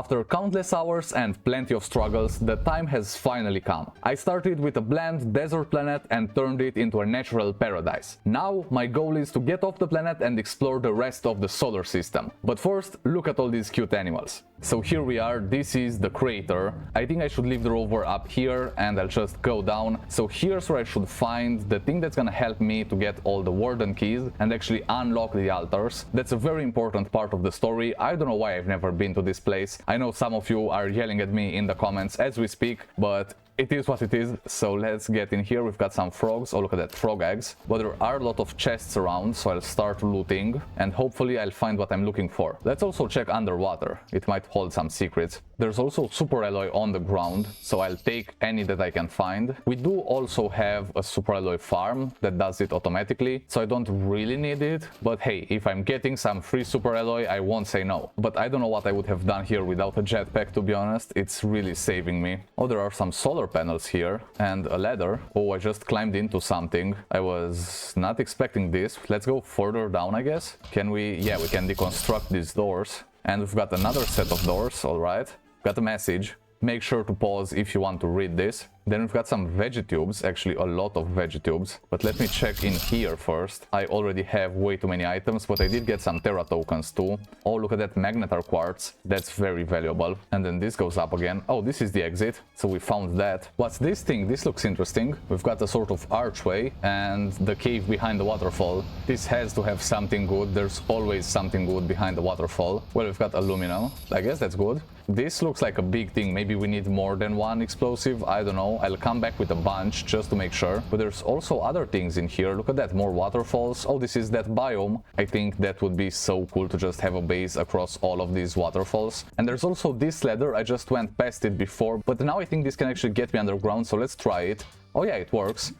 After countless hours and plenty of struggles, the time has finally come. I started with a bland desert planet and turned it into a natural paradise. Now my goal is to get off the planet and explore the rest of the solar system. But first, look at all these cute animals. So here we are, this is the crater. I think I should leave the rover up here and I'll just go down. So here's where I should find the thing that's gonna help me to get all the warden keys and actually unlock the altars. That's a very important part of the story. I don't know why I've never been to this place. I know some of you are yelling at me in the comments as we speak, but it is what it is, so let's get in here. We've got some frogs. Oh, look at that, frog eggs. But there are a lot of chests around, so I'll start looting and hopefully I'll find what I'm looking for. Let's also check underwater. It might hold some secrets. There's also super alloy on the ground, so I'll take any that I can find. We do also have a super alloy farm that does it automatically, so I don't really need it. But hey, if I'm getting some free super alloy, I won't say no. But I don't know what I would have done here without a jetpack, to be honest. It's really saving me. Oh, there are some solar panels here and a ladder. Oh, I just climbed into something. I was not expecting this. Let's go further down, I guess. Can we? Yeah, we can deconstruct these doors. And we've got another set of doors, all right. Got a message. Make sure to pause if you want to read this. Then we've got some vegetubes, actually a lot of vegetubes. But let me check in here first. I already have way too many items, but I did get some Terra tokens too. Oh, look at that magnetar quartz. That's very valuable. And then this goes up again. Oh, this is the exit. So we found that. What's this thing? This looks interesting. We've got a sort of archway and the cave behind the waterfall. This has to have something good. There's always something good behind the waterfall. Well, we've got aluminum. I guess that's good. This looks like a big thing. Maybe we need more than one explosive. I don't know. I'll come back with a bunch just to make sure. But there's also other things in here. Look at that. More waterfalls. Oh, this is that biome. I think that would be so cool to just have a base across all of these waterfalls. And there's also this ladder. I just went past it before. But now I think this can actually get me underground. So let's try it. Oh yeah, it works.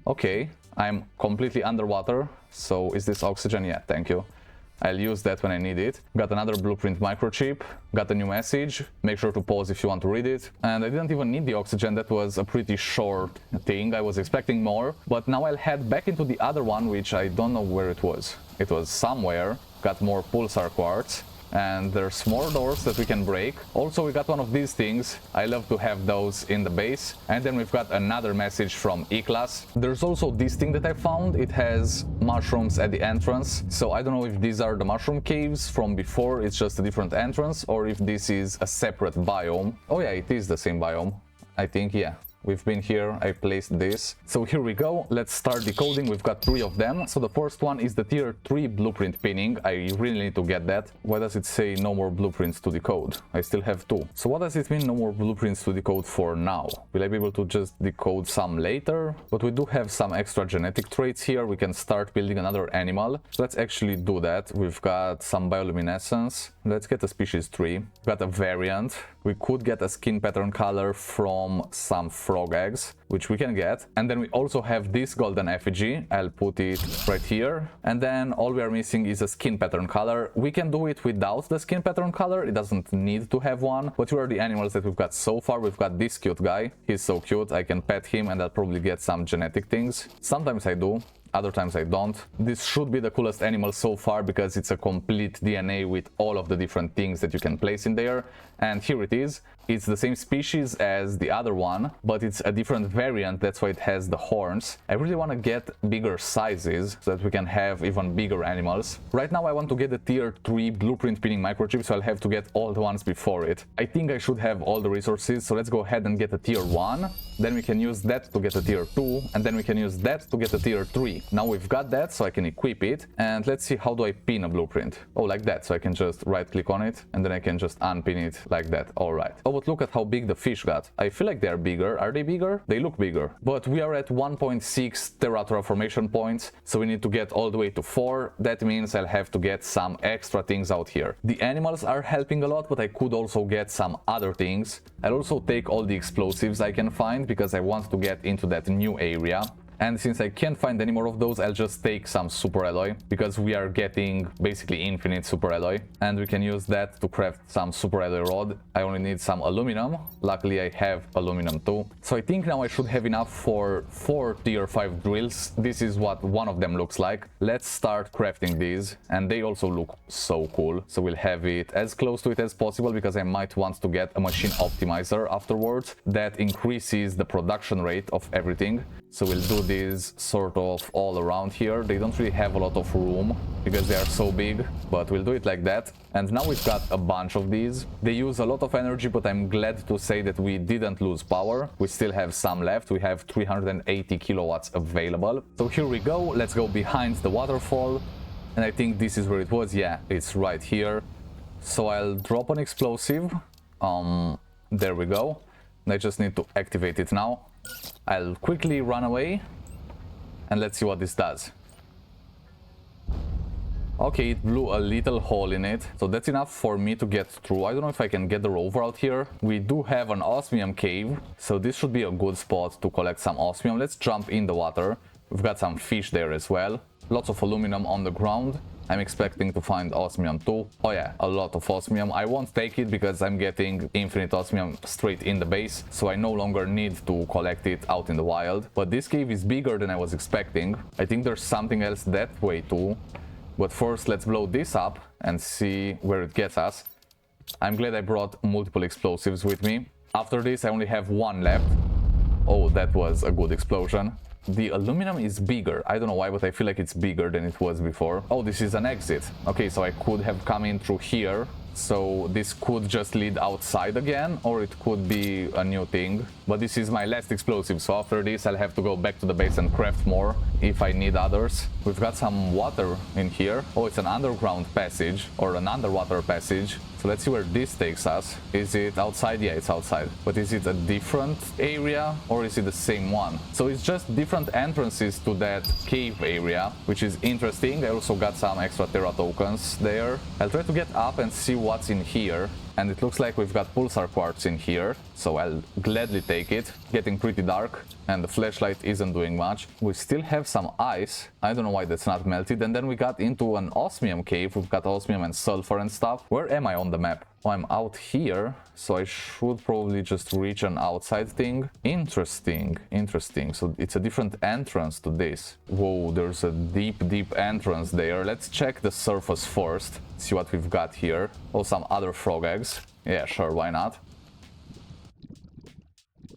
Okay. I'm completely underwater. So is this oxygen? Yeah, thank you. I'll use that when I need it. Got another blueprint microchip. Got a new message. Make sure to pause if you want to read it. And I didn't even need the oxygen. That was a pretty short thing. I was expecting more. But now I'll head back into the other one, which I don't know where it was. It was somewhere. Got more pulsar quartz. And there's more doors that we can break. Also, we got one of these things. I love to have those in the base. And then we've got another message from E-Class. There's also this thing that I found. It has mushrooms at the entrance. So I don't know if these are the mushroom caves from before. It's just a different entrance. Or if this is a separate biome. Oh yeah, it is the same biome. I think, yeah. We've been here, I placed this. So here we go, let's start decoding. We've got 3 of them. So the first one is the tier 3 blueprint pinning. I really need to get that. Why does it say no more blueprints to decode? I still have 2. So what does it mean no more blueprints to decode for now? Will I be able to just decode some later? But we do have some extra genetic traits here. We can start building another animal. So let's actually do that. We've got some bioluminescence. Let's get a species 3. Got a variant. We could get a skin pattern color from some frog eggs, which we can get. And then we also have this golden effigy. I'll put it right here. And then all we are missing is a skin pattern color. We can do it without the skin pattern color. It doesn't need to have one. But here are the animals that we've got so far. We've got this cute guy. He's so cute. I can pet him and I'll probably get some genetic things. Sometimes I do. Other times I don't. This should be the coolest animal so far because it's a complete DNA with all of the different things that you can place in there. And here it is. It's the same species as the other one, but it's a different variant. That's why it has the horns. I really want to get bigger sizes so that we can have even bigger animals. Right now I want to get the tier 3 blueprint pinning microchip, so I'll have to get all the ones before it. I think I should have all the resources, so let's go ahead and get a tier 1. Then we can use that to get a tier 2, and then we can use that to get a tier 3. Now we've got that, so I can equip it. And let's see, how do I pin a blueprint? Oh, like that. So I can just right click on it and then I can just unpin it like that. All right. Oh, but look at how big the fish got. I feel like they're bigger. Are they bigger? They look bigger. But we are at 1.6 terraformation points, so we need to get all the way to 4. That means I'll have to get some extra things out here. The animals are helping a lot, but I could also get some other things. I'll also take all the explosives I can find because I want to get into that new area. And since I can't find any more of those, I'll just take some super alloy, because we are getting basically infinite super alloy, and we can use that to craft some super alloy rod. I only need some aluminum. Luckily I have aluminum too. So I think now I should have enough for 4 tier 5 drills. This is what one of them looks like. Let's start crafting these, and they also look so cool. So we'll have it as close to it as possible, because I might want to get a machine optimizer afterwards that increases the production rate of everything. So we'll do this sort of all around here. They don't really have a lot of room because they are so big, but we'll do it like that. And now we've got a bunch of these. They use a lot of energy, but I'm glad to say that we didn't lose power. We still have some left. We have 380 kilowatts available. So here we go. Let's go behind the waterfall. And I think this is where it was. Yeah, it's right here. So I'll drop an explosive. There we go. And I just need to activate it now. I'll quickly run away, and let's see what this does. Okay, it blew a little hole in it, so that's enough for me to get through. I don't know if I can get the rover out here. We do have an osmium cave, so this should be a good spot to collect some osmium. Let's jump in the water. We've got some fish there as well. Lots of aluminum on the ground. I'm expecting to find osmium too. Oh yeah, a lot of osmium. I won't take it because I'm getting infinite osmium straight in the base, so I no longer need to collect it out in the wild. But this cave is bigger than I was expecting. I think there's something else that way too. But first, let's blow this up and see where it gets us. I'm glad I brought multiple explosives with me. After this, I only have one left. Oh, that was a good explosion. The aluminum is bigger. I don't know why, but I feel like it's bigger than it was before. Oh, this is an exit. Okay, so I could have come in through here. So this could just lead outside again, or it could be a new thing. But this is my last explosive, so after this I'll have to go back to the base and craft more if I need others. We've got some water in here. Oh, it's an underground passage, or an underwater passage. So let's see where this takes us. Is it outside? Yeah, it's outside. But is it a different area, or is it the same one? So it's just different entrances to that cave area, which is interesting. I also got some extra Terra tokens there. I'll try to get up and see what's in here. And it looks like we've got pulsar quartz in here, so I'll gladly take it. Getting pretty dark, and the flashlight isn't doing much. We still have some ice. I don't know why that's not melted. And then we got into an osmium cave. We've got osmium and sulfur and stuff. Where am I on the map? Oh, I'm out here, so I should probably just reach an outside thing. Interesting, interesting. So it's a different entrance to this. Whoa, there's a deep entrance there. Let's check the surface first. See what we've got here. Oh, some other frog eggs. Yeah, sure, why not?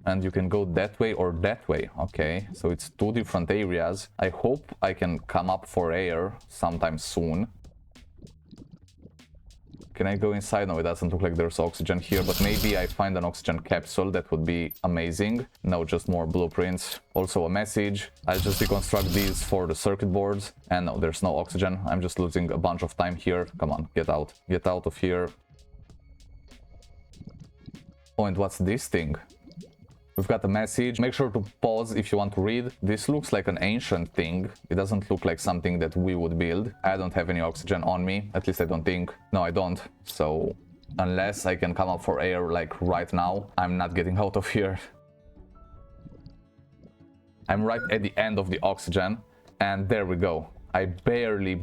And you can go that way or that way. Okay, so it's two different areas. I hope I can come up for air sometime soon. Can I go inside? No, it doesn't look like there's oxygen here, but maybe I find an oxygen capsule. That would be amazing. No, just more blueprints. Also a message. I'll just deconstruct these for the circuit boards. And no, there's no oxygen. I'm just losing a bunch of time here. Come on, get out. Get out of here. Oh, and what's this thing? We've got a message. Make sure to pause if you want to read. This looks like an ancient thing. It doesn't look like something that we would build. I don't have any oxygen on me. At least I don't think. No, I don't. So unless I can come up for air like right now, I'm not getting out of here. I'm right at the end of the oxygen. And there we go. I barely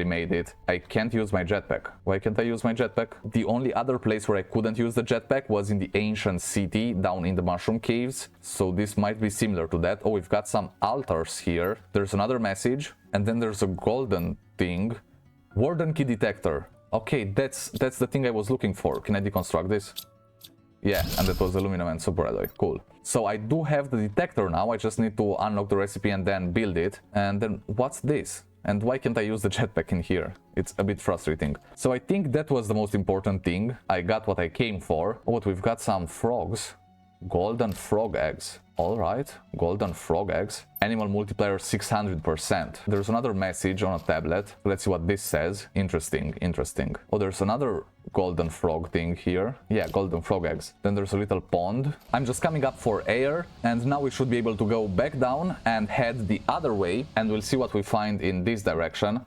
made it. I can't use my jetpack. Why can't I use my jetpack? The only other place where I couldn't use the jetpack was in the ancient city down in the mushroom caves. So this might be similar to that. Oh, we've got some altars here. There's another message. And then there's a golden thing. Warden key detector. Okay, that's the thing I was looking for. Can I deconstruct this? Yeah, and that was aluminum and super alloy. Cool. So I do have the detector now. I just need to unlock the recipe and then build it. And then what's this? And why can't I use the jetpack in here? It's a bit frustrating. So I think that was the most important thing. I got what I came for. Oh, but we've got some frogs. Golden frog eggs. Alright, golden frog eggs. Animal multiplier 600%. There's another message on a tablet. Let's see what this says. Interesting, interesting. Oh, there's another golden frog thing here. Yeah, golden frog eggs. Then there's a little pond. I'm just coming up for air, and now we should be able to go back down and head the other way, and we'll see what we find in this direction.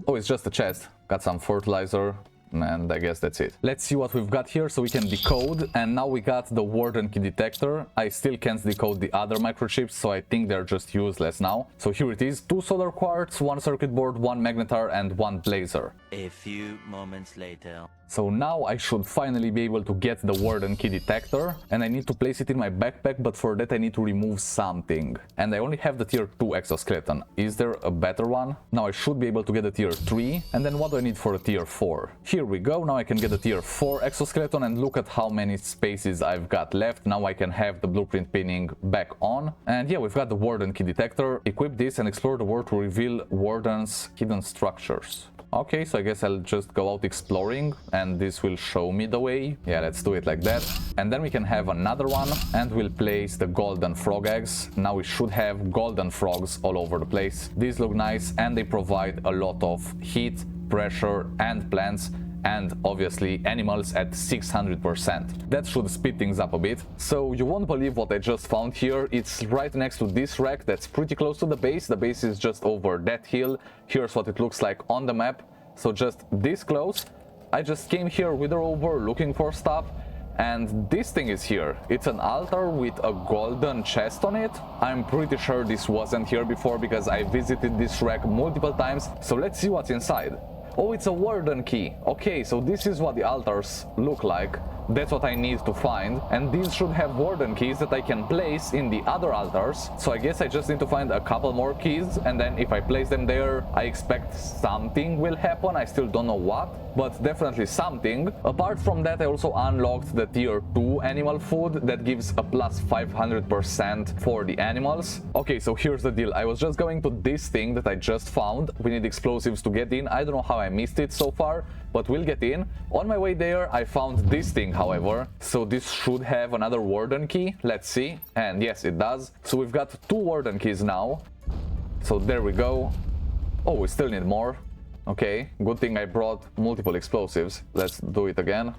Oh, it's just a chest. Got some fertilizer. and I guess that's it. Let's see what we've got here so we can decode, and now we got the warden key detector. I still can't decode the other microchips, so I think they're just useless now. So here it is, 2 solar quartz, 1 circuit board, 1 magnetar and 1 blazer. A few moments later. So now I should finally be able to get the warden key detector, and I need to place it in my backpack, but for that I need to remove something. And I only have the tier 2 exoskeleton. Is there a better one? Now I should be able to get the tier 3, and then what do I need for a tier 4? Here we go, now I can get the tier 4 exoskeleton, and look at how many spaces I've got left. Now I can have the blueprint pinning back on. And yeah, we've got the warden key detector. Equip this and explore the world to reveal warden's hidden structures. Okay, so I guess I'll just go out exploring and this will show me the way. Yeah, let's do it like that. And then we can have another one and we'll place the golden frog eggs. Now we should have golden frogs all over the place. These look nice and they provide a lot of heat, pressure and plants. And obviously animals at 600%. That should speed things up a bit. So you won't believe what I just found here. It's right next to this wreck that's pretty close to the base. The base is just over that hill. Here's what it looks like on the map. So just this close. I just came here with a rover looking for stuff. And this thing is here. It's an altar with a golden chest on it. I'm pretty sure this wasn't here before because I visited this wreck multiple times. So let's see what's inside. Oh, it's a warden key. Okay, so this is what the altars look like. That's what I need to find. And these should have warden keys that I can place in the other altars. So I guess I just need to find a couple more keys. And then if I place them there, I expect something will happen. I still don't know what, but definitely something. Apart from that, I also unlocked the tier 2 animal food that gives a plus 500% for the animals. Okay, so here's the deal. I was just going to this thing that I just found. We need explosives to get in. I don't know how I missed it so far, but we'll get in. On my way there, I found this thing, however. So this should have another warden key. Let's see. And yes, it does. So we've got 2 warden keys now. So there we go. Oh, we still need more. Okay, good thing I brought multiple explosives. Let's do it again.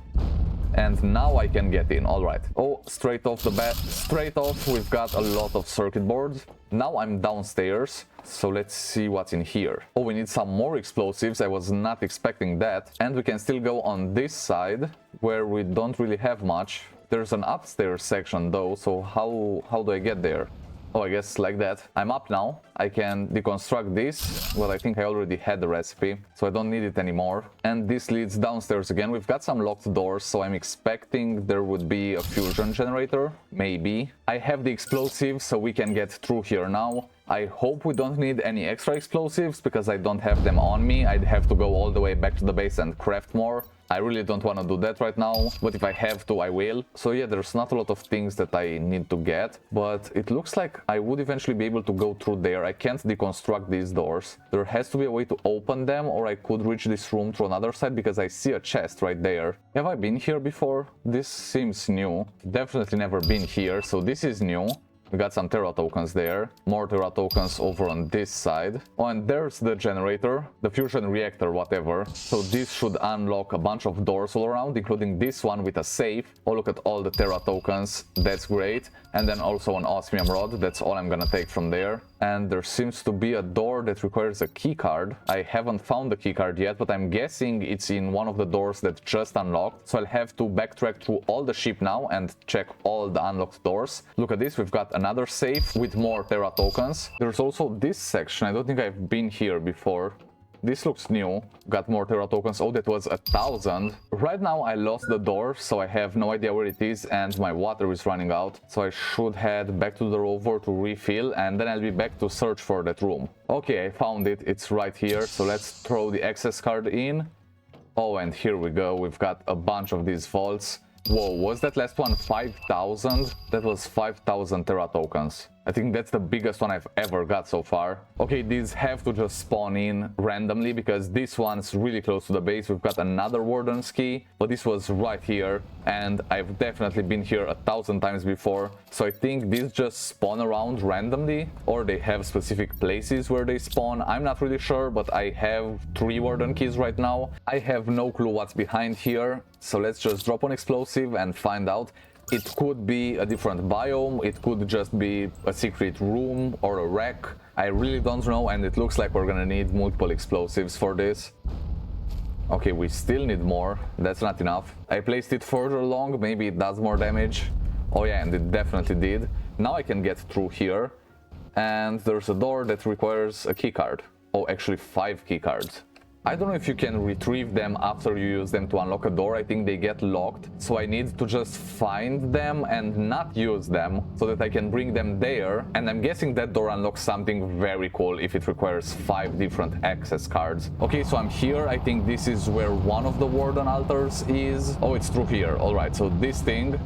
And now I can get in, alright. Oh, straight off the bat, straight off, we've got a lot of circuit boards. Now I'm downstairs, so let's see what's in here. Oh, we need some more explosives, I was not expecting that. And we can still go on this side, where we don't really have much. There's an upstairs section though, so how do I get there? Oh, I guess like that. I'm up now. I can deconstruct this, but I think I already had the recipe, so I don't need it anymore. And this leads downstairs again. We've got some locked doors, so I'm expecting there would be a fusion generator. Maybe. I have the explosives, so we can get through here now. I hope we don't need any extra explosives, because I don't have them on me. I'd have to go all the way back to the base and craft more. I really don't want to do that right now, but if I have to, I will. So yeah, there's not a lot of things that I need to get, but it looks like I would eventually be able to go through there. I can't deconstruct these doors. There has to be a way to open them, or I could reach this room through another side, because I see a chest right there. Have I been here before? This seems new. Definitely never been here, so this is new. We got some Terra tokens there, more Terra tokens over on this side. Oh, and there's the generator, the fusion reactor, whatever. So this should unlock a bunch of doors all around, including this one with a safe. Oh, look at all the Terra tokens, that's great. And then also an osmium rod, that's all I'm gonna take from there. And there seems to be a door that requires a key card. I haven't found the key card yet, but I'm guessing it's in one of the doors that just unlocked. So I'll have to backtrack through all the ship now and check all the unlocked doors. Look at this, we've got another safe with more Terra tokens. There's also this section. I don't think I've been here before. This looks new. Got more Terra tokens. Oh, that was 1,000. Right now I lost the door, so I have no idea where it is, and my water is running out. So I should head back to the rover to refill, and then I'll be back to search for that room. Okay, I found it. It's right here. So let's throw the access card in. Oh, and here we go. We've got a bunch of these vaults. Whoa, was that last one 5,000? That was 5,000 Terra tokens. I think that's the biggest one I've ever got so far. Okay, these have to just spawn in randomly, because this one's really close to the base. We've got another warden's key, but this was right here, and I've definitely been here 1,000 times before. So I think these just spawn around randomly, or they have specific places where they spawn. I'm not really sure, but I have 3 warden keys right now. I have no clue what's behind here, so let's just drop an explosive and find out. It could be a different biome, it could just be a secret room or a wreck. I really don't know, and it looks like we're gonna need multiple explosives for this. Okay, we still need more. That's not enough. I placed it further along. Maybe it does more damage. Oh yeah, and it definitely did. Now I can get through here. And there's a door that requires a keycard. Oh, actually 5 keycards. I don't know if you can retrieve them after you use them to unlock a door. I think they get locked. So I need to just find them and not use them so that I can bring them there. And I'm guessing that door unlocks something very cool if it requires 5 different access cards. Okay, so I'm here. I think this is where one of the warden altars is. Oh, it's through here. All right, so this thing,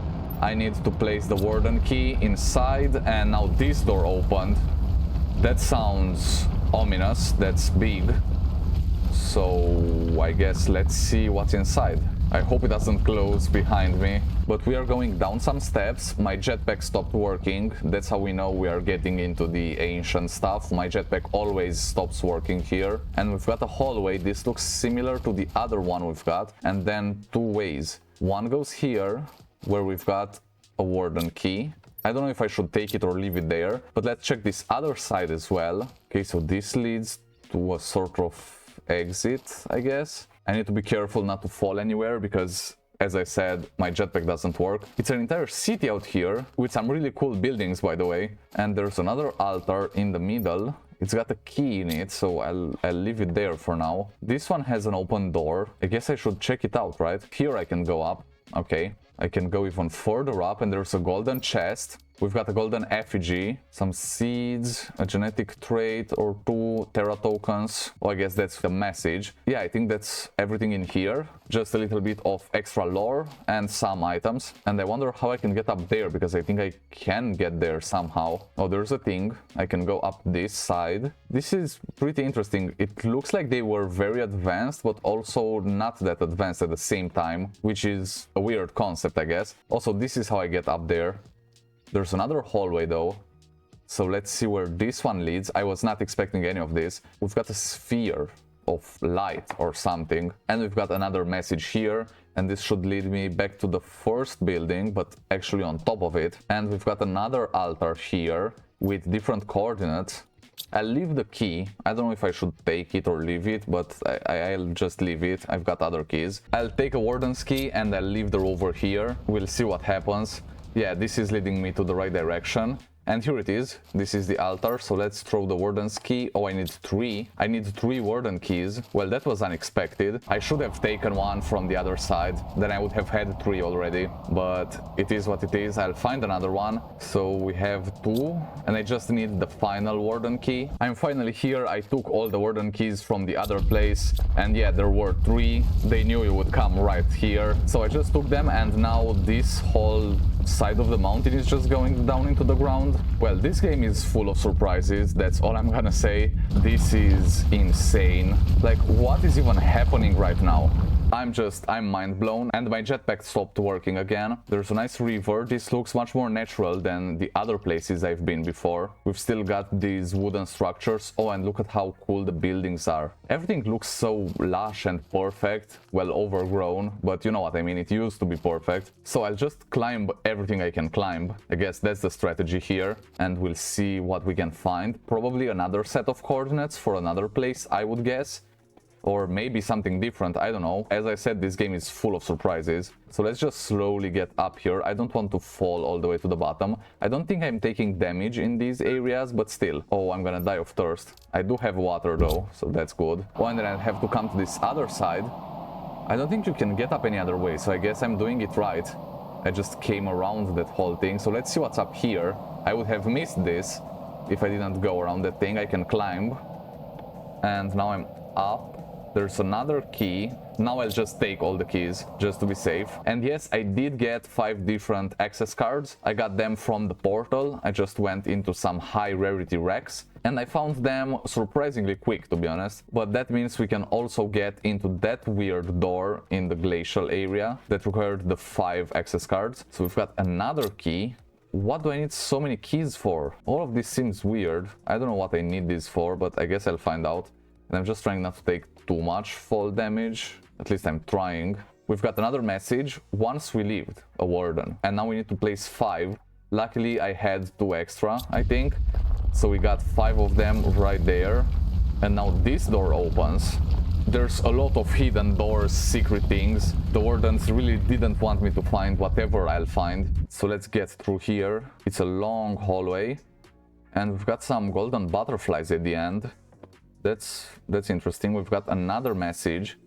I need to place the warden key inside. And now this door opened. That sounds ominous. That's big. So I guess let's see what's inside. I hope it doesn't close behind me. But we are going down some steps. My jetpack stopped working. That's how we know we are getting into the ancient stuff. My jetpack always stops working here. And we've got a hallway. This looks similar to the other one we've got. And then 2 ways. One goes here, where we've got a warden key. I don't know if I should take it or leave it there. But let's check this other side as well. Okay, so this leads to a sort of exit, I guess. I need to be careful not to fall anywhere because, as I said, my jetpack doesn't work. It's an entire city out here with some really cool buildings, by the way. And there's another altar in the middle. It's got a key in it, so I'll leave it there for now. This one has an open door. I guess I should check it out, right? Here I can go up. Okay. I can go even further up and there's a golden chest. We've got a golden effigy, some seeds, a genetic trait or 2 terra tokens. Oh, I guess that's the message. Yeah, I think that's everything in here. Just a little bit of extra lore and some items. And I wonder how I can get up there because I think I can get there somehow. Oh, there's a thing. I can go up this side. This is pretty interesting. It looks like they were very advanced, but also not that advanced at the same time, which is a weird concept, I guess. Also, this is how I get up there. There's another hallway though, so let's see where this one leads. I was not expecting any of this. We've got a sphere of light or something, and we've got another message here, and this should lead me back to the first building, but actually on top of it. And we've got another altar here with different coordinates. I'll leave the key. I don't know if I should take it or leave it, but I'll just leave it. I've got other keys. I'll take a warden's key and I'll leave the rover here. We'll see what happens. Yeah, this is leading me to the right direction. And here it is. This is the altar, so let's throw the warden's key. Oh, I need 3. I need 3 warden keys. Well, that was unexpected. I should have taken one from the other side. Then I would have had 3 already. But it is what it is. I'll find another one. So we have 2. And I just need the final warden key. I'm finally here. I took all the warden keys from the other place. And yeah, there were 3. They knew you would come right here. So I just took them, and now this whole side of the mountain is just going down into the ground. Well, this game is full of surprises, that's all I'm gonna say. This is insane. Like, what is even happening right now? I'm mind blown, and my jetpack stopped working again. There's a nice river. This looks much more natural than the other places I've been before. We've still got these wooden structures. Oh, and look at how cool the buildings are. Everything looks so lush and perfect. Well, overgrown, but you know what I mean, it used to be perfect. So I'll just climb everything I can climb. I guess that's the strategy here, and we'll see what we can find. Probably another set of coordinates for another place, I would guess. Or maybe something different, I don't know. As I said, this game is full of surprises. So let's just slowly get up here. I don't want to fall all the way to the bottom. I don't think I'm taking damage in these areas, but still. Oh, I'm gonna die of thirst. I do have water though, so that's good. Oh, and then I have to come to this other side. I don't think you can get up any other way, so I guess I'm doing it right. I just came around that whole thing. So let's see what's up here. I would have missed this if I didn't go around that thing. I can climb. And now I'm up. There's another key. Now I'll just take all the keys just to be safe. And yes, I did get 5 different access cards. I got them from the portal. I just went into some high rarity wrecks and I found them surprisingly quick, to be honest. But that means we can also get into that weird door in the glacial area that required the 5 access cards. So we've got another key. What do I need so many keys for? All of this seems weird. I don't know what I need these for, but I guess I'll find out. And I'm just trying not to take too much fall damage. At least I'm trying. We've got another message. Once we lived, a warden. And now we need to place 5. Luckily, I had 2 extra, I think. So we got 5 of them right there. And now this door opens. There's a lot of hidden doors, secret things. The wardens really didn't want me to find whatever I'll find. So let's get through here. It's a long hallway. And we've got some golden butterflies at the end. That's interesting. We've got another message.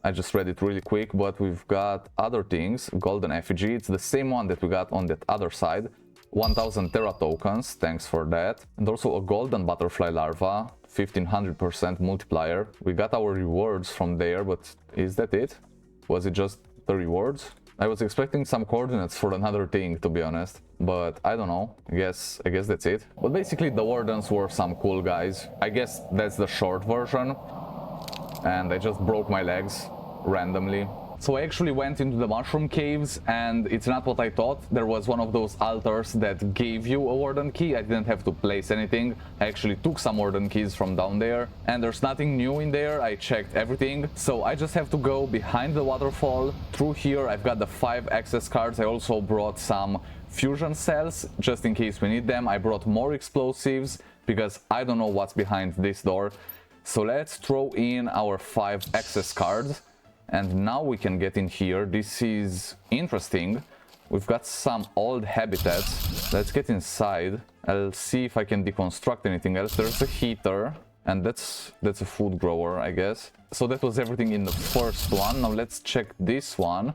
I just read it really quick, but we've got other things. Golden effigy. It's the same one that we got on that other side. 1000 Terra tokens, thanks for that. And also a golden butterfly larva, 1500% multiplier. We got our rewards from there, but is that it? Was it just the rewards? I was expecting some coordinates for another thing, to be honest, but I don't know. I guess that's it. But basically the wardens were some cool guys. I guess that's the short version. And I just broke my legs randomly. So I actually went into the mushroom caves, and it's not what I thought. There was one of those altars that gave you a warden key. I didn't have to place anything. I actually took some warden keys from down there, and there's nothing new in there. I checked everything. So I just have to go behind the waterfall. Through here I've got the 5 access cards. I also brought some fusion cells just in case we need them. I brought more explosives because I don't know what's behind this door. So let's throw in our 5 access cards. And now we can get in here. This is interesting. We've got some old habitats. Let's get inside. I'll see if I can deconstruct anything else. There's a heater, and that's a food grower, I guess. So that was everything in the first one. Now let's check this one.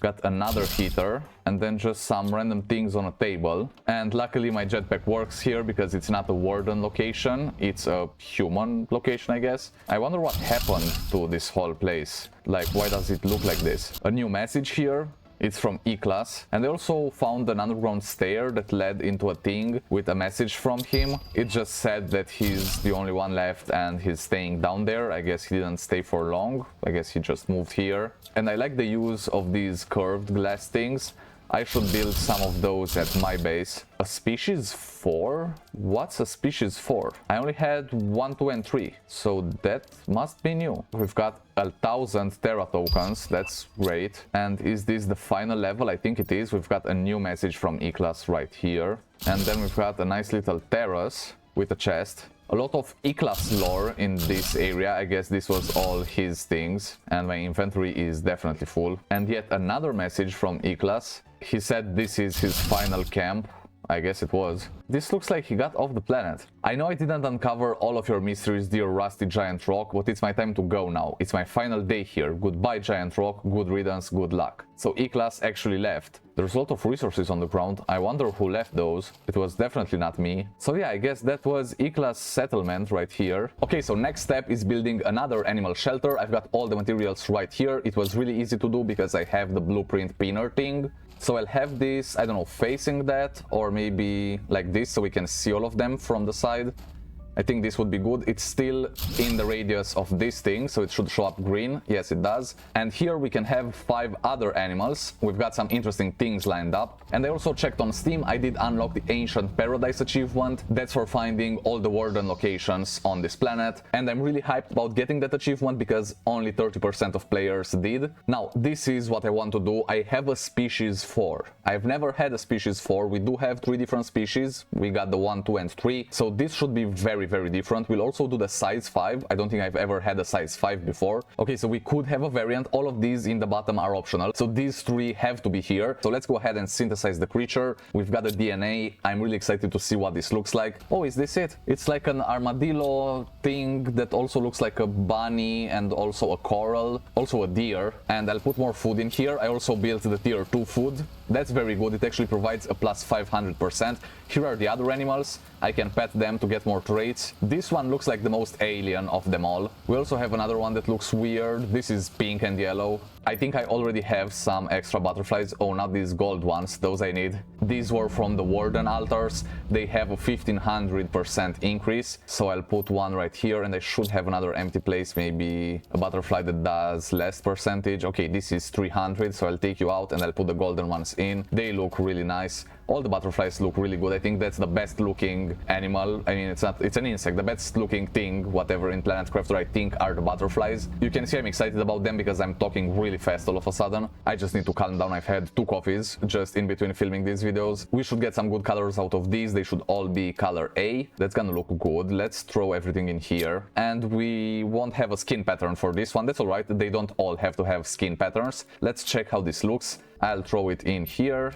Got another heater, and then just some random things on a table. And luckily my jetpack works here because it's not a warden location, it's a human location, I guess. I wonder what happened to this whole place. Like, why does it look like this? A new message here. It's from E-Class, and I also found an underground stair that led into a thing with a message from him. It just said that he's the only one left and he's staying down there. I guess he didn't stay for long. I guess he just moved here. And I like the use of these curved glass things. I should build some of those at my base. A species 4? What's a species 4? I only had 1, 2, and 3, so that must be new. We've got 1000 Terra tokens, that's great. And is this the final level? I think it is. We've got a new message from E-Class right here. And then we've got a nice little terrace with a chest. A lot of E-Class lore in this area. I guess this was all his things, and my inventory is definitely full. And yet another message from E-Class. He said this is his final camp. I guess it was. This looks like he got off the planet. I know I didn't uncover all of your mysteries, dear rusty giant rock, but it's my time to go now. It's my final day here. Goodbye, giant rock. Good riddance, good luck. So E-Class actually left. There's a lot of resources on the ground. I wonder who left those. It was definitely not me. So yeah, I guess that was E-Class settlement right here. Okay, so next step is building another animal shelter. I've got all the materials right here. It was really easy to do because I have the blueprint pinner thing. So I'll have this, I don't know, facing that, or maybe like this so we can see all of them from the side. I think this would be good. It's still in the radius of this thing, so it should show up green. Yes, it does. And here we can have 5 other animals. We've got some interesting things lined up. And I also checked on Steam. I did unlock the Ancient Paradise achievement. That's for finding all the warden locations on this planet. And I'm really hyped about getting that achievement because only 30% of players did. Now, this is what I want to do. I have a species 4. I've never had a species 4. We do have 3 different species. We got the 1, 2, and 3. So this should be very different. We'll also do the size 5. I don't think I've ever had a size 5 before. Okay, so we could have a variant. All of these in the bottom are optional. So these 3 have to be here. So let's go ahead and synthesize the creature. We've got the DNA. I'm really excited to see what this looks like. Oh, is this it? It's like an armadillo thing that also looks like a bunny and also a coral, also a deer. And I'll put more food in here. I also built the tier 2 food. That's very good. It actually provides a plus 500%. Here are the other animals. I can pet them to get more traits. This one looks like the most alien of them all. We also have another one that looks weird. This is pink and yellow. I think I already have some extra butterflies. Oh, not these gold ones. Those I need. These were from the warden altars. They have a 1500% increase. So I'll put one right here, and I should have another empty place. Maybe a butterfly that does less percentage. Okay, this is 300, so I'll take you out and I'll put the golden ones in. They look really nice. All the butterflies look really good. I think that's the best looking animal. I mean, it's an insect. The best looking thing, whatever, in Planet Crafter, I think, are the butterflies. You can see I'm excited about them because I'm talking really fast all of a sudden. I just need to calm down. I've had 2 coffees just in between filming these videos. We should get some good colors out of these. They should all be color A. That's gonna look good. Let's throw everything in here. And we won't have a skin pattern for this one. That's alright. They don't all have to have skin patterns. Let's check how this looks. I'll throw it in here.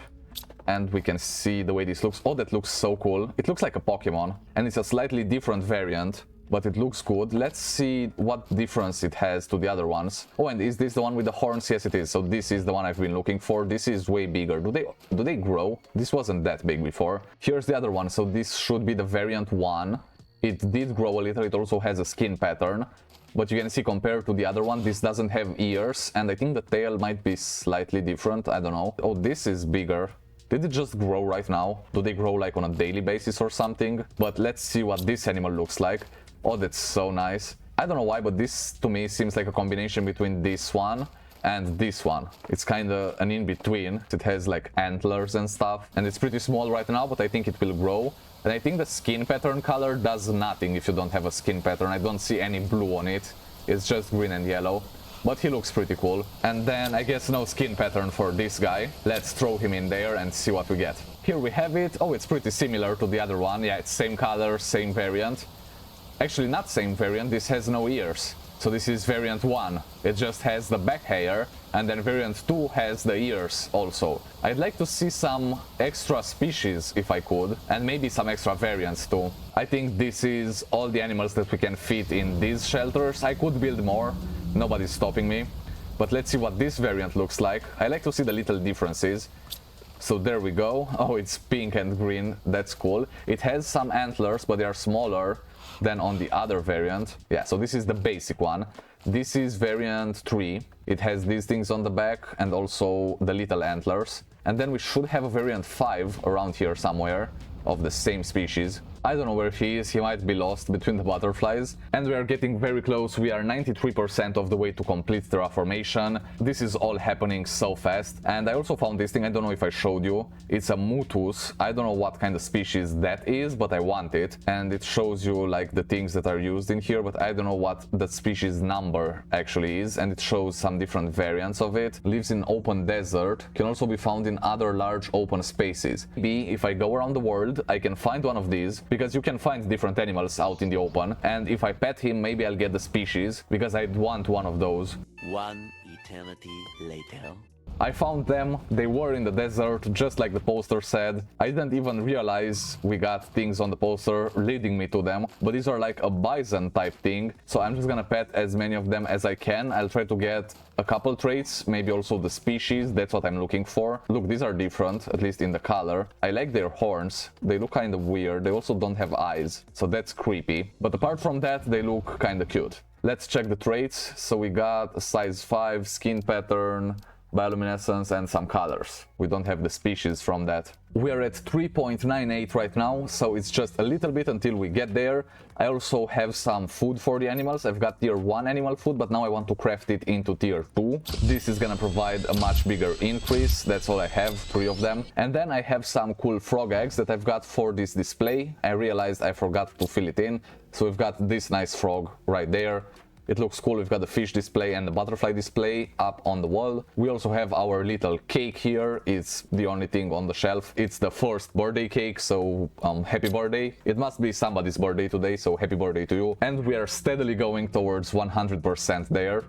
And we can see the way this looks. Oh, that looks so cool. It looks like a Pokemon. And it's a slightly different variant, but it looks good. Let's see what difference it has to the other ones. Oh, and is this the one with the horns? Yes, it is. So this is the one I've been looking for. This is way bigger. Do they grow? This wasn't that big before. Here's the other one. So this should be the variant 1. It did grow a little. It also has a skin pattern. But you can see compared to the other one, this doesn't have ears. And I think the tail might be slightly different. I don't know. Oh, this is bigger. Did it just grow right now? Do they grow like on a daily basis or something? But let's see what this animal looks like. Oh, that's so nice. I don't know why, but this to me seems like a combination between this one and this one. It's kind of an in-between. It has like antlers and stuff, and it's pretty small right now, but I think it will grow. And I think the skin pattern color does nothing if you don't have a skin pattern. I don't see any blue on it. It's just green and yellow. But he looks pretty cool. And then I guess no skin pattern for this guy. Let's throw him in there and see what we get. Here we have it. Oh, it's pretty similar to the other one. Yeah, it's same color, same variant. Actually, not same variant. This has no ears. So this is variant 1. It just has the back hair. And then variant 2 has the ears also. I'd like to see some extra species if I could. And maybe some extra variants too. I think this is all the animals that we can fit in these shelters. I could build more. Nobody's stopping me. But let's see what this variant looks like. I like to see the little differences. So there we go. Oh, it's pink and green. That's cool. It has some antlers, but they are smaller than on the other variant. Yeah, so this is the basic one. This is variant 3. It has these things on the back and also the little antlers. And then we should have a variant 5 around here somewhere of the same species. I don't know where he is. He might be lost between the butterflies. And we are getting very close. We are 93% of the way to complete terraformation. This is all happening so fast. And I also found this thing. I don't know if I showed you. It's a mutus. I don't know what kind of species that is, but I want it. And it shows you like the things that are used in here, but I don't know what the species number actually is. And it shows some different variants of it. Lives in open desert. Can also be found in other large open spaces. Maybe if I go around the world, I can find one of these, because you can find different animals out in the open, and if I pet him, maybe I'll get the species, because I'd want one of those. One eternity later. I found them. They were in the desert, just like the poster said. I didn't even realize we got things on the poster leading me to them, but these are like a bison type thing, so I'm just gonna pet as many of them as I can. I'll try to get a couple traits, maybe also the species. That's what I'm looking for. Look, these are different, at least in the color. I like their horns. They look kind of weird. They also don't have eyes, so that's creepy. But apart from that, they look kind of cute. Let's check the traits. So we got a size 5, skin pattern, bioluminescence, and some colors. We don't have the species from that. We are at 3.98 right now, so it's just a little bit until we get there. I also have some food for the animals. I've got tier 1 animal food, but now I want to craft it into tier 2. This is gonna provide a much bigger increase. That's all I have, 3 of them. And then I have some cool frog eggs that I've got for this display. I realized I forgot to fill it in. So we've got this nice frog right there. It looks cool. We've got the fish display and the butterfly display up on the wall. We also have our little cake here. It's the only thing on the shelf. It's the first birthday cake, so happy birthday. It must be somebody's birthday today, so happy birthday to you. And we are steadily going towards 100% there.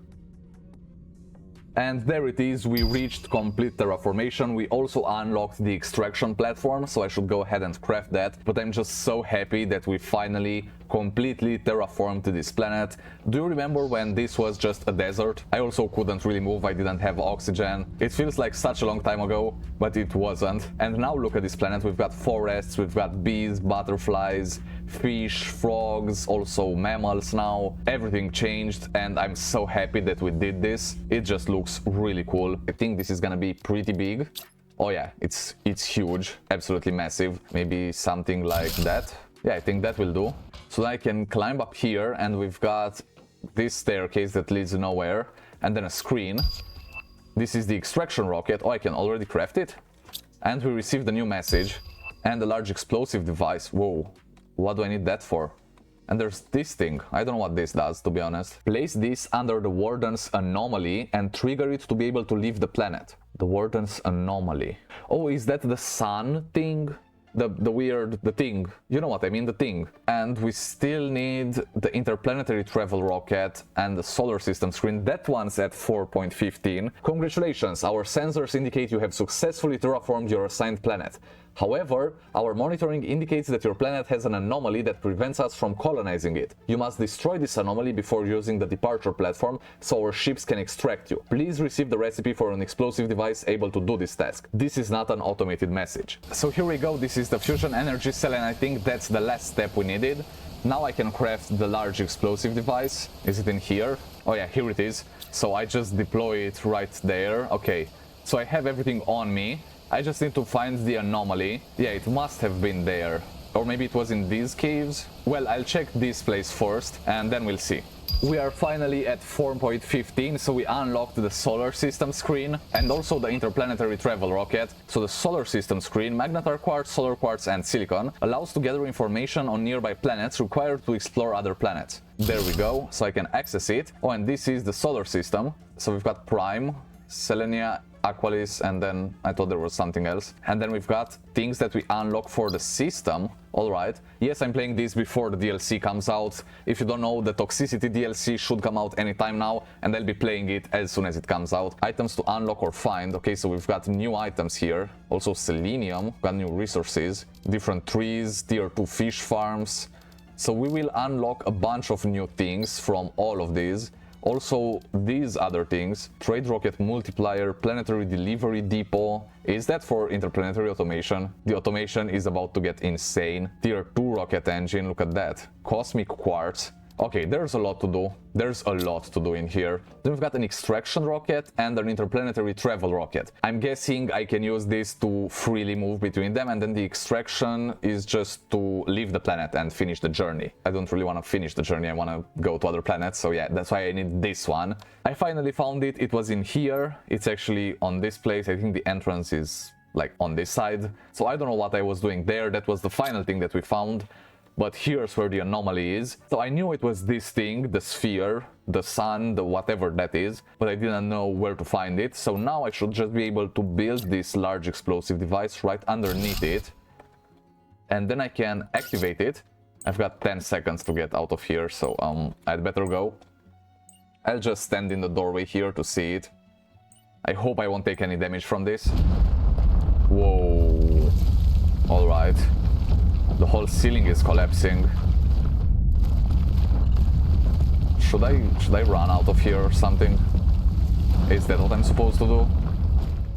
And there it is, we reached complete terraformation. We also unlocked the extraction platform, so I should go ahead and craft that. But I'm just so happy that we finally completely terraformed this planet. Do you remember when this was just a desert? I also couldn't really move, I didn't have oxygen. It feels like such a long time ago, but it wasn't. And now look at this planet. We've got forests, we've got bees, butterflies, fish, frogs, also mammals now. Everything changed, and I'm so happy that we did this. It just looks really cool. I think this is gonna be pretty big. Oh yeah, it's huge, absolutely massive. Maybe something like that. Yeah, I think that will do. So I can climb up here, and we've got this staircase that leads nowhere, and then a screen. This is the extraction rocket. Oh, I can already craft it? And we received a new message and a large explosive device. Whoa, what do I need that for? And there's this thing, I don't know what this does, to be honest. Place this under the Warden's anomaly and trigger it to be able to leave the planet. The Warden's anomaly. Oh, is that the sun thing? The thing. You know what I mean, the thing. And we still need the interplanetary travel rocket and the solar system screen. That one's at 4.15. Congratulations, our sensors indicate you have successfully terraformed your assigned planet. However, our monitoring indicates that your planet has an anomaly that prevents us from colonizing it. You must destroy this anomaly before using the departure platform so our ships can extract you. Please receive the recipe for an explosive device able to do this task. This is not an automated message. So here we go, this is the fusion energy cell, and I think that's the last step we needed. Now I can craft the large explosive device. Is it in here? Oh yeah, here it is. So I just deploy it right there. Okay, so I have everything on me. I just need to find the anomaly. Yeah, it must have been there. Or maybe it was in these caves. Well, I'll check this place first and then we'll see. We are finally at 4.15, so we unlocked the solar system screen and also the interplanetary travel rocket. So the solar system screen, magnetar quartz, solar quartz and silicon, allows to gather information on nearby planets required to explore other planets. There we go, so I can access it. Oh, and this is the solar system. So we've got Prime, Selenia, Aqualis, and then I thought there was something else. And then we've got things that we unlock for the system. Alright, yes, I'm playing this before the DLC comes out. If you don't know, the Toxicity DLC should come out anytime now, and I'll be playing it as soon as it comes out. Items to unlock or find. Okay, so we've got new items here. Also selenium, got new resources, different trees, tier 2 fish farms. So we will unlock a bunch of new things from all of these. Also, these other things, trade rocket multiplier, planetary delivery depot. Is that for interplanetary automation? The automation is about to get insane. Tier 2 rocket engine, look at that. Cosmic quartz. Okay, there's a lot to do. There's a lot to do in here. Then we've got an extraction rocket and an interplanetary travel rocket. I'm guessing I can use this to freely move between them, and then the extraction is just to leave the planet and finish the journey. I don't really want to finish the journey, I want to go to other planets, so yeah, that's why I need this one. I finally found it, it was in here. It's actually on this place. I think the entrance is like on this side. So I don't know what I was doing there. That was the final thing that we found. But here's where the anomaly is. So I knew it was this thing, the sphere, the sun, the whatever that is, but I didn't know where to find it. So now I should just be able to build this large explosive device right underneath it. And then I can activate it. I've got 10 seconds to get out of here, so I'd better go. I'll just stand in the doorway here to see it. I hope I won't take any damage from this. Whoa. Alright. The whole ceiling is collapsing. Should I run out of here or something? Is that what I'm supposed to do?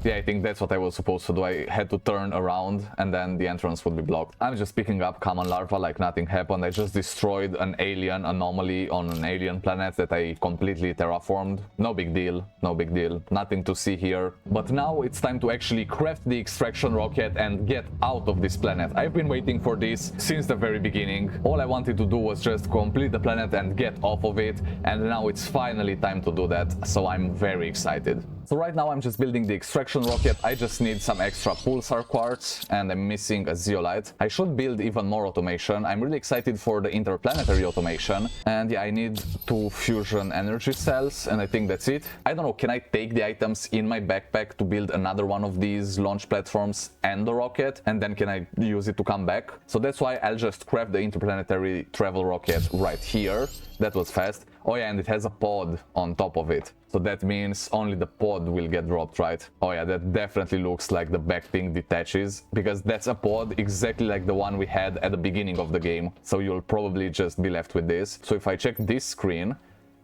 Yeah, I think that's what I was supposed to do. I had to turn around and then the entrance would be blocked. I'm just picking up common larva like nothing happened. I just destroyed an alien anomaly on an alien planet that I completely terraformed. No big deal, no big deal. Nothing to see here. But now it's time to actually craft the extraction rocket and get out of this planet. I've been waiting for this since the very beginning. All I wanted to do was just complete the planet and get off of it. And now it's finally time to do that. So I'm very excited. So right now I'm just building the extraction rocket. I just need some extra pulsar quartz and I'm missing a zeolite. I should build even more automation. I'm really excited for the interplanetary automation. And yeah, I need 2 fusion energy cells and I think that's it. I don't know, can I take the items in my backpack to build another one of these launch platforms and the rocket? And then can I use it to come back? So that's why I'll just craft the interplanetary travel rocket right here. That was fast. Oh yeah, and it has a pod on top of it. So that means only the pod will get dropped, right? Oh yeah, that definitely looks like the back thing detaches, because that's a pod exactly like the one we had at the beginning of the game. So you'll probably just be left with this. So if I check this screen,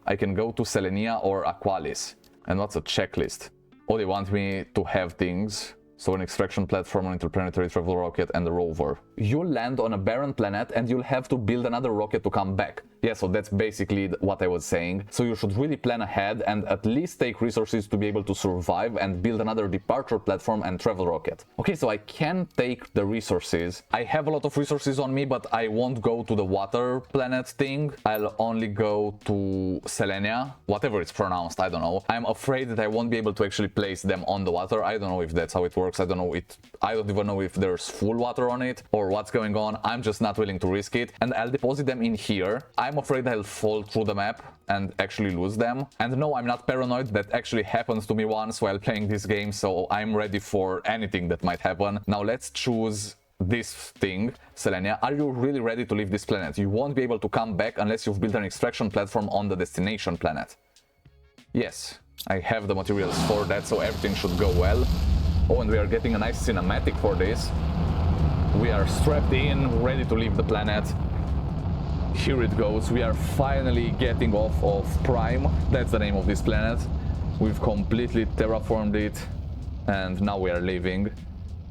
I can go to Selenia or Aqualis. And what's a checklist? Oh, they want me to have things. So an extraction platform, an interplanetary travel rocket and a rover. You'll land on a barren planet and you'll have to build another rocket to come back. Yeah, so that's basically what I was saying. So you should really plan ahead and at least take resources to be able to survive and build another departure platform and travel rocket. Okay, so I can take the resources. I have a lot of resources on me, but I won't go to the water planet thing. I'll only go to Selenia, whatever it's pronounced, I don't know. I'm afraid that I won't be able to actually place them on the water. I don't know if that's how it works. I don't even know if there's full water on it or what's going on. I'm just not willing to risk it. And I'll deposit them in here. I'm afraid I'll fall through the map and actually lose them. And no, I'm not paranoid. That actually happened to me once while playing this game, so I'm ready for anything that might happen. Now let's choose this thing. Selenia, are you really ready to leave this planet? You won't be able to come back unless you've built an extraction platform on the destination planet. Yes, I have the materials for that, so everything should go well. Oh, and we are getting a nice cinematic for this. We are strapped in, ready to leave the planet. Here it goes. We are finally getting off of Prime. That's the name of this planet. We've completely terraformed it, and now we are leaving.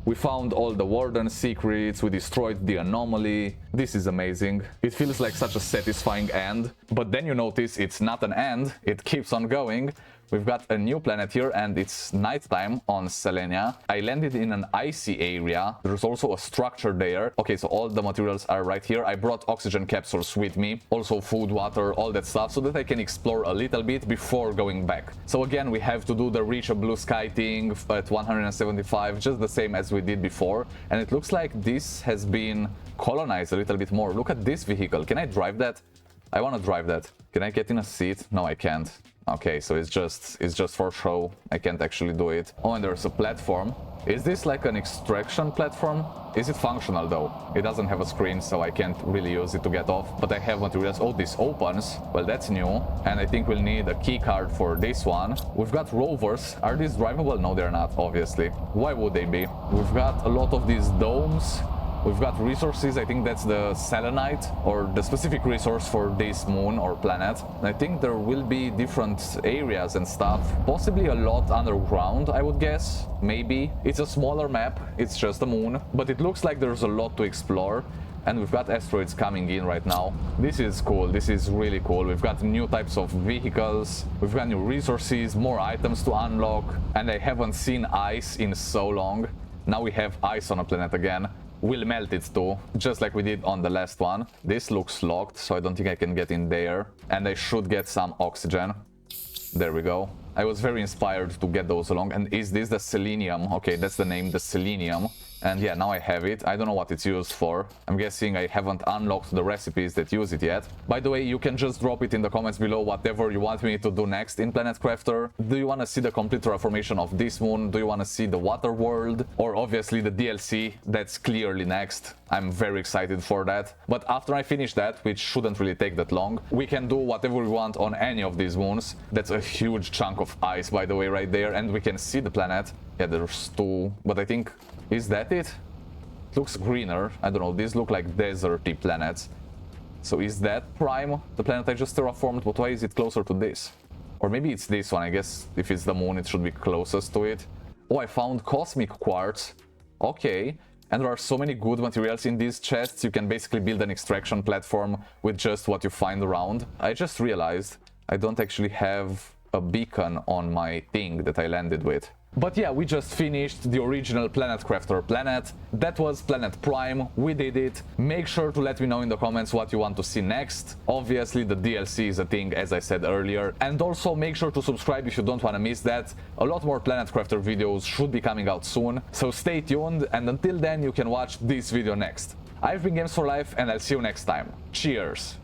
We found all the Warden secrets, we destroyed the anomaly. This is amazing. It feels like such a satisfying end, but then you notice it's not an end, it keeps on going. We've got a new planet here and it's nighttime on Selenia. I landed in an icy area. There's also a structure there. Okay, so all the materials are right here. I brought oxygen capsules with me, also food, water, all that stuff, so that I can explore a little bit before going back. So again, we have to do the reach a blue sky thing at 175, just the same as we did before. And it looks like this has been colonized a little bit more. Look at this vehicle. Can I drive that? I want to drive that. Can I get in a seat? No, I can't. Okay, so it's just for show. I can't actually do it. Oh, and there's a platform. Is this like an extraction platform? Is it functional though? It doesn't have a screen, so I can't really use it to get off. But I have materials. Oh, this opens. Well, that's new. And I think we'll need a key card for this one. We've got rovers. Are these drivable? No, they're not, obviously. Why would they be? We've got a lot of these domes. We've got resources. I think that's the selenite or the specific resource for this moon or planet. I think there will be different areas and stuff, possibly a lot underground, I would guess. Maybe. It's a smaller map, it's just a moon, but it looks like there's a lot to explore. And we've got asteroids coming in right now. This is cool, this is really cool. We've got new types of vehicles, we've got new resources, more items to unlock, and I haven't seen ice in so long. Now we have ice on a planet again. We'll melt it too, just like we did on the last one. This looks locked, so I don't think I can get in there. And I should get some oxygen. There we go. I was very inspired to get those along. And is this the selenium? Okay, that's the name, the selenium. And yeah, now I have it. I don't know what it's used for. I'm guessing I haven't unlocked the recipes that use it yet. By the way, you can just drop it in the comments below whatever you want me to do next in Planet Crafter. Do you want to see the complete terraformation of this moon? Do you want to see the water world? Or obviously the DLC? That's clearly next. I'm very excited for that. But after I finish that, which shouldn't really take that long, we can do whatever we want on any of these moons. That's a huge chunk of ice, by the way, right there. And we can see the planet. Yeah, there's two, but I think... Is that it? Looks greener. I don't know, these look like deserty planets. So is that Prime, the planet I just terraformed? But why is it closer to this? Or maybe it's this one, I guess if it's the moon it should be closest to it. Oh, I found cosmic quartz. Okay. And there are so many good materials in these chests, you can basically build an extraction platform with just what you find around. I just realized I don't actually have a beacon on my thing that I landed with. But yeah, we just finished the original Planet Crafter planet. That was Planet Prime, we did it. Make sure to let me know in the comments what you want to see next. Obviously the DLC is a thing, as I said earlier. And also make sure to subscribe if you don't want to miss that. A lot more Planet Crafter videos should be coming out soon. So stay tuned, and until then you can watch this video next. I've been Games for Life and I'll see you next time. Cheers!